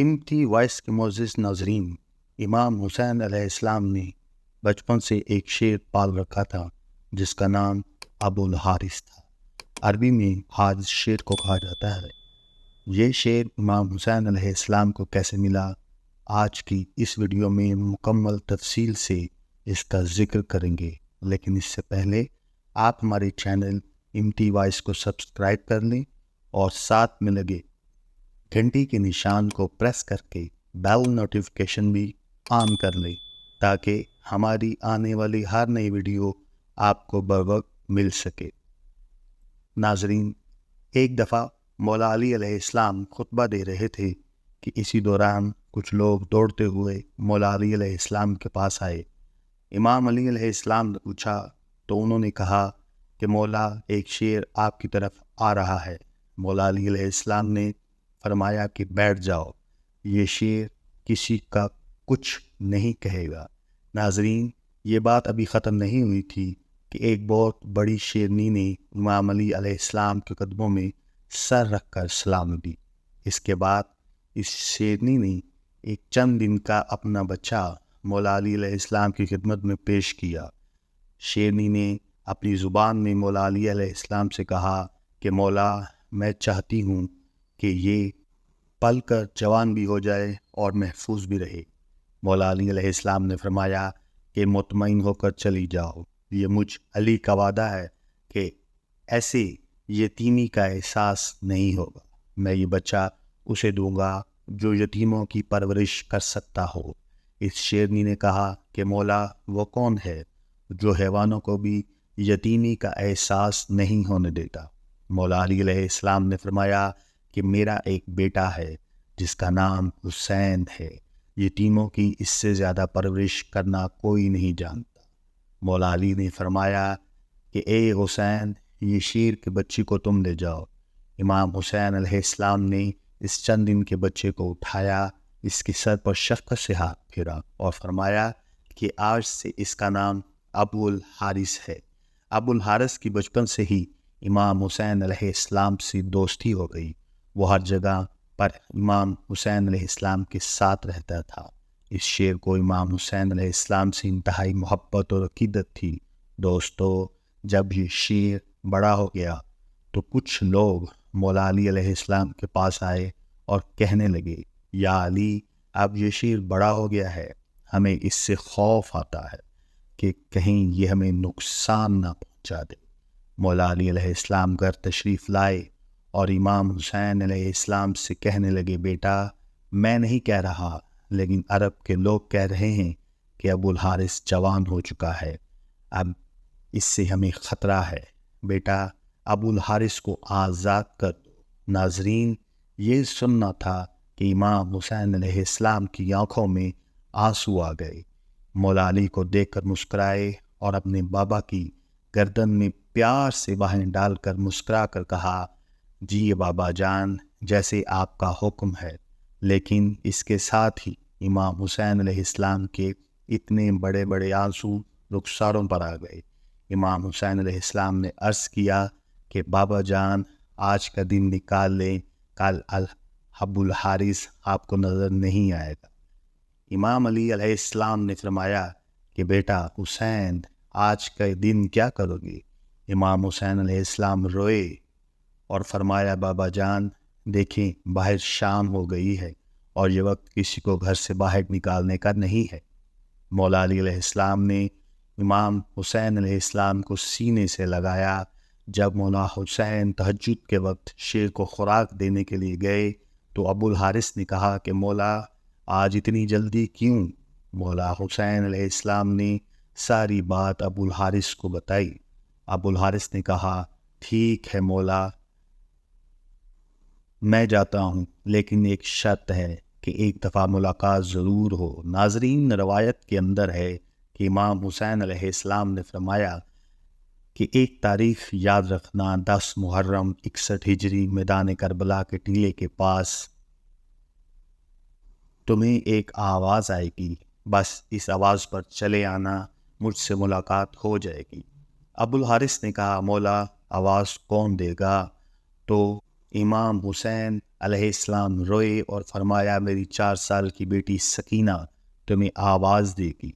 امتی وائس کے معزز ناظرین، امام حسین علیہ السلام نے بچپن سے ایک شیر پال رکھا تھا جس کا نام ابو الحارث تھا۔ عربی میں حارث شیر کو کہا جاتا ہے۔ یہ شیر امام حسین علیہ السلام کو کیسے ملا، آج کی اس ویڈیو میں مکمل تفصیل سے اس کا ذکر کریں گے، لیکن اس سے پہلے آپ ہمارے چینل امتی وائس کو سبسکرائب کر لیں اور ساتھ میں لگے گھنٹی کے نشان کو پریس کر کے بیل نوٹیفیکیشن بھی آن کر لیں تاکہ ہماری آنے والی ہر نئی ویڈیو آپ کو بروقت مل سکے۔ ناظرین، ایک دفعہ مولا علی علیہ السلام خطبہ دے رہے تھے کہ اسی دوران کچھ لوگ دوڑتے ہوئے مولا علی علیہ السلام کے پاس آئے۔ امام علی علیہ السلام نے پوچھا تو انہوں نے کہا کہ مولا، ایک شیر آپ کی طرف آ رہا ہے۔ مولا علی علیہ السلام نے فرمایا کہ بیٹھ جاؤ، یہ شیر کسی کا کچھ نہیں کہے گا۔ ناظرین، یہ بات ابھی ختم نہیں ہوئی تھی کہ ایک بہت بڑی شیرنی نے امام علی علیہ السلام کے قدموں میں سر رکھ کر سلام دی۔ اس کے بعد اس شیرنی نے ایک چند دن کا اپنا بچہ مولا علی علیہ السلام کی خدمت میں پیش کیا۔ شیرنی نے اپنی زبان میں مولا علی علیہ السلام سے کہا کہ مولا، میں چاہتی ہوں کہ یہ پل کر جوان بھی ہو جائے اور محفوظ بھی رہے۔ مولا علی علیہ السلام نے فرمایا کہ مطمئن ہو کر چلی جاؤ، یہ مجھ علی کا وعدہ ہے کہ ایسے یتیمی کا احساس نہیں ہوگا۔ میں یہ بچہ اسے دوں گا جو یتیموں کی پرورش کر سکتا ہو۔ اس شیرنی نے کہا کہ مولا، وہ کون ہے جو حیوانوں کو بھی یتیمی کا احساس نہیں ہونے دیتا؟ مولا علی علیہ السلام نے فرمایا کہ میرا ایک بیٹا ہے جس کا نام حسین ہے، یتیموں کی اس سے زیادہ پرورش کرنا کوئی نہیں جانتا۔ مولا علی نے فرمایا کہ اے حسین، یہ شیر کے بچے کو تم لے جاؤ۔ امام حسین علیہ السلام نے اس چند دن کے بچے کو اٹھایا، اس کے سر پر شفقت سے ہاتھ پھیرا اور فرمایا کہ آج سے اس کا نام ابو الحارث ہے۔ ابو الحارث کی بچپن سے ہی امام حسین علیہ السلام سے دوستی ہو گئی۔ وہ ہر جگہ پر امام حسین علیہ السلام کے ساتھ رہتا تھا۔ اس شیر کو امام حسین علیہ السلام سے انتہائی محبت اور عقیدت تھی۔ دوستو، جب یہ شیر بڑا ہو گیا تو کچھ لوگ مولا علی علیہ السلام کے پاس آئے اور کہنے لگے، یا علی، اب یہ شیر بڑا ہو گیا ہے، ہمیں اس سے خوف آتا ہے کہ کہیں یہ ہمیں نقصان نہ پہنچا دے۔ مولا علی علیہ السلام گھر تشریف لائے اور امام حسین علیہ السلام سے کہنے لگے، بیٹا، میں نہیں کہہ رہا، لیکن عرب کے لوگ کہہ رہے ہیں کہ ابو الحارث جوان ہو چکا ہے، اب اس سے ہمیں خطرہ ہے۔ بیٹا، ابو الحارث کو آزاد کر دو۔ ناظرین، یہ سننا تھا کہ امام حسین علیہ السلام کی آنکھوں میں آنسو آ گئے۔ مولا علی کو دیکھ کر مسکرائے اور اپنے بابا کی گردن میں پیار سے باہیں ڈال کر مسکرا کر کہا، جی بابا جان، جیسے آپ کا حکم ہے۔ لیکن اس کے ساتھ ہی امام حسین علیہ السلام کے اتنے بڑے بڑے آنسو رخساروں پر آ گئے۔ امام حسین علیہ السلام نے عرض کیا کہ بابا جان، آج کا دن نکال لیں، کل ابو الحارث آپ کو نظر نہیں آئے گا۔ امام علی علیہ السلام نے فرمایا کہ بیٹا حسین، آج کا دن کیا کرو گے؟ امام حسین علیہ السلام روئے اور فرمایا، بابا جان، دیکھیں باہر شام ہو گئی ہے اور یہ وقت کسی کو گھر سے باہر نکالنے کا نہیں ہے۔ مولا علی علیہ السلام نے امام حسین علیہ السلام کو سینے سے لگایا۔ جب مولا حسین تہجد کے وقت شیر کو خوراک دینے کے لیے گئے تو ابو الحارث نے کہا کہ مولا، آج اتنی جلدی کیوں؟ مولا حسین علیہ السلام نے ساری بات ابو الحارث کو بتائی۔ ابو الحارث نے کہا، ٹھیک ہے مولا، میں جاتا ہوں، لیکن ایک شرط ہے کہ ایک دفعہ ملاقات ضرور ہو۔ ناظرین، روایت کے اندر ہے کہ امام حسین علیہ السلام نے فرمایا کہ ایک تاریخ یاد رکھنا، 10 محرم 61 ہجری، میدان کربلا کے ٹیلے کے پاس تمہیں ایک آواز آئے گی، بس اس آواز پر چلے آنا، مجھ سے ملاقات ہو جائے گی۔ ابو الحارث نے کہا، مولا، آواز کون دے گا؟ تو امام حسین علیہ السلام روئے اور فرمایا میری 4 سال کی بیٹی سکینہ تمہیں آواز دے گی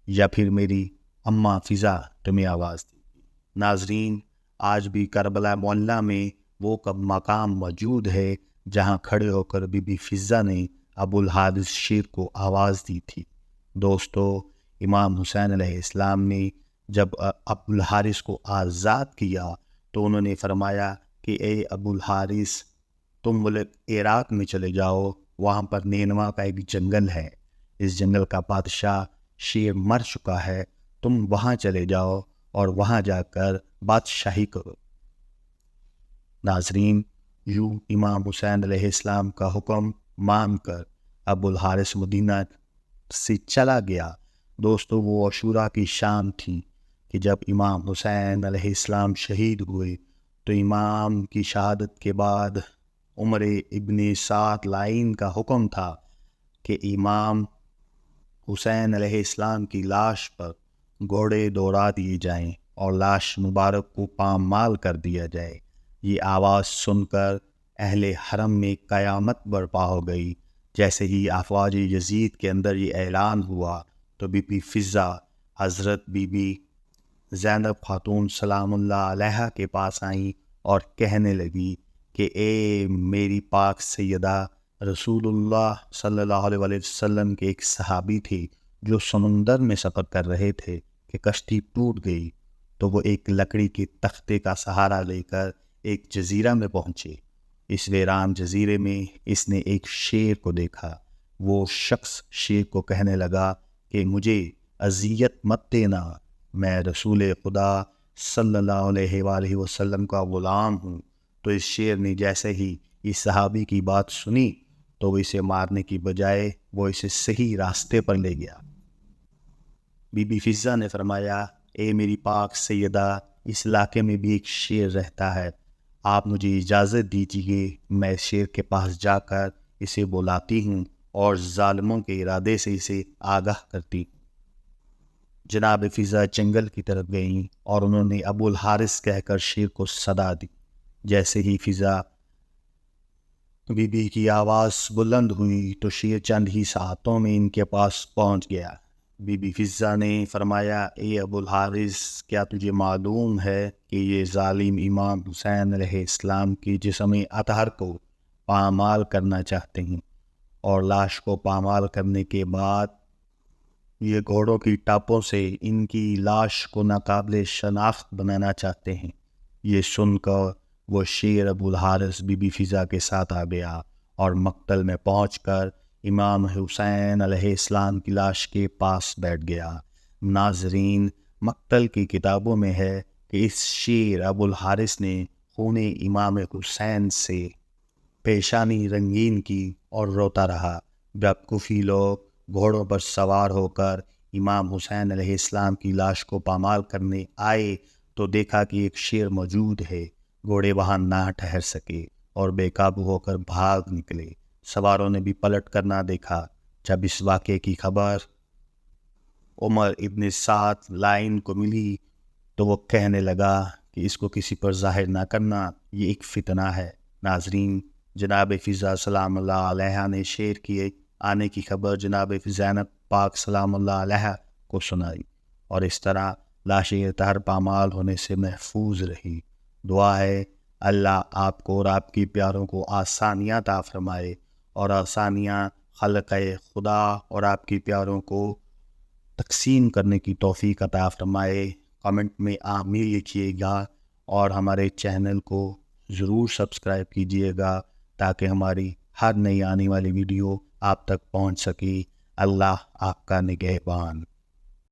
یا پھر میری اماں فضا تمہیں آواز دے گی۔ ناظرین، آج بھی کربلا معلیٰ میں وہ مقام موجود ہے جہاں کھڑے ہو کر بی بی فضا نے ابو الحارث شیر کو آواز دی تھی۔ دوستو، امام حسین علیہ السلام نے جب ابو الحارث کو آزاد کیا تو انہوں نے فرمایا کہ اے ابو الحارث، تم ملک عراق میں چلے جاؤ، وہاں پر نینوا کا ایک جنگل ہے، اس جنگل کا بادشاہ شیر مر چکا ہے، تم وہاں چلے جاؤ اور وہاں جا کر بادشاہی کرو۔ ناظرین، یوں امام حسین علیہ السلام کا حکم مان کر ابو الحارث مدینہ سے چلا گیا۔ دوستو، وہ عاشوراء کی شام تھی کہ جب امام حسین علیہ السلام شہید ہوئے تو امام کی شہادت کے بعد عمر ابن سعد لائن کا حکم تھا کہ امام حسین علیہ السلام کی لاش پر گھوڑے دوڑا دیے جائیں اور لاش مبارک کو پامال کر دیا جائے۔ یہ آواز سن کر اہل حرم میں قیامت برپا ہو گئی۔ جیسے ہی افواج یزید کے اندر یہ اعلان ہوا تو بی بی فضا حضرت بی بی زینب خاتون سلام اللہ علیہا کے پاس آئیں اور کہنے لگی کہ اے میری پاک سیدہ، رسول اللہ صلی اللہ علیہ وسلم کے ایک صحابی تھے جو سمندر میں سفر کر رہے تھے کہ کشتی ٹوٹ گئی تو وہ ایک لکڑی کے تختے کا سہارا لے کر ایک جزیرہ میں پہنچے۔ اس ویران جزیرے میں اس نے ایک شیر کو دیکھا۔ وہ شخص شیر کو کہنے لگا کہ مجھے اذیت مت دینا، میں رسول خدا صلی اللہ علیہ وآلہ وسلم کا غلام ہوں۔ تو اس شیر نے جیسے ہی اس صحابی کی بات سنی تو وہ اسے مارنے کی بجائے وہ اسے صحیح راستے پر لے گیا۔ بی بی فضا نے فرمایا، اے میری پاک سیدہ، اس علاقے میں بھی ایک شیر رہتا ہے، آپ مجھے اجازت دیجیے میں اس شیر کے پاس جا کر اسے بلاتی ہوں اور ظالموں کے ارادے سے اسے آگاہ کرتی ہوں۔ جناب فضا جنگل کی طرف گئیں اور انہوں نے ابو الحارث کہہ کر شیر کو صدا دی۔ جیسے ہی فضا بی بی کی آواز بلند ہوئی تو شیر چند ہی ساعتوں میں ان کے پاس پہنچ گیا۔ بی بی فضا نے فرمایا، اے ابو الحارث، کیا تجھے معلوم ہے کہ یہ ظالم امام حسین علیہ السلام کی جسم اطہر کو پامال کرنا چاہتے ہیں اور لاش کو پامال کرنے کے بعد یہ گھوڑوں کی ٹاپوں سے ان کی لاش کو ناقابل شناخت بنانا چاہتے ہیں۔ یہ سن کر وہ شیر ابو الحارث بی بی فضا کے ساتھ آ گیا اور مقتل میں پہنچ کر امام حسین علیہ السلام کی لاش کے پاس بیٹھ گیا۔ ناظرین، مقتل کی کتابوں میں ہے کہ اس شیر ابو الحارث نے خون امام حسین سے پیشانی رنگین کی اور روتا رہا۔ جب کوفی لوگ گھوڑوں پر سوار ہو کر امام حسین علیہ السلام کی لاش کو پامال کرنے آئے تو دیکھا کہ ایک شیر موجود ہے۔ گھوڑے وہاں نہ ٹھہر سکے اور بے قابو ہو کر بھاگ نکلے۔ سواروں نے بھی پلٹ کر نہ دیکھا۔ جب اس واقعے کی خبر عمر ابن سعد لائن کو ملی تو وہ کہنے لگا کہ اس کو کسی پر ظاہر نہ کرنا، یہ ایک فتنہ ہے۔ ناظرین، جناب فضا سلام اللہ علیہ نے شیر کی آنے کی خبر جناب زینب پاک سلام اللہ علیہ کو سنائی اور اس طرح لاش اطہر پامال ہونے سے محفوظ رہی۔ دعا ہے اللہ آپ کو اور آپ کی پیاروں کو آسانیاں عطا فرمائے اور آسانیاں خلق خدا اور آپ کی پیاروں کو تقسیم کرنے کی توفیق عطا فرمائے۔ کمنٹ میں آمین لکھیے گا اور ہمارے چینل کو ضرور سبسکرائب کیجیے گا تاکہ ہماری ہر نئی آنے والی ویڈیو آپ تک پہنچ سکے۔ اللہ آپ کا نگہبان۔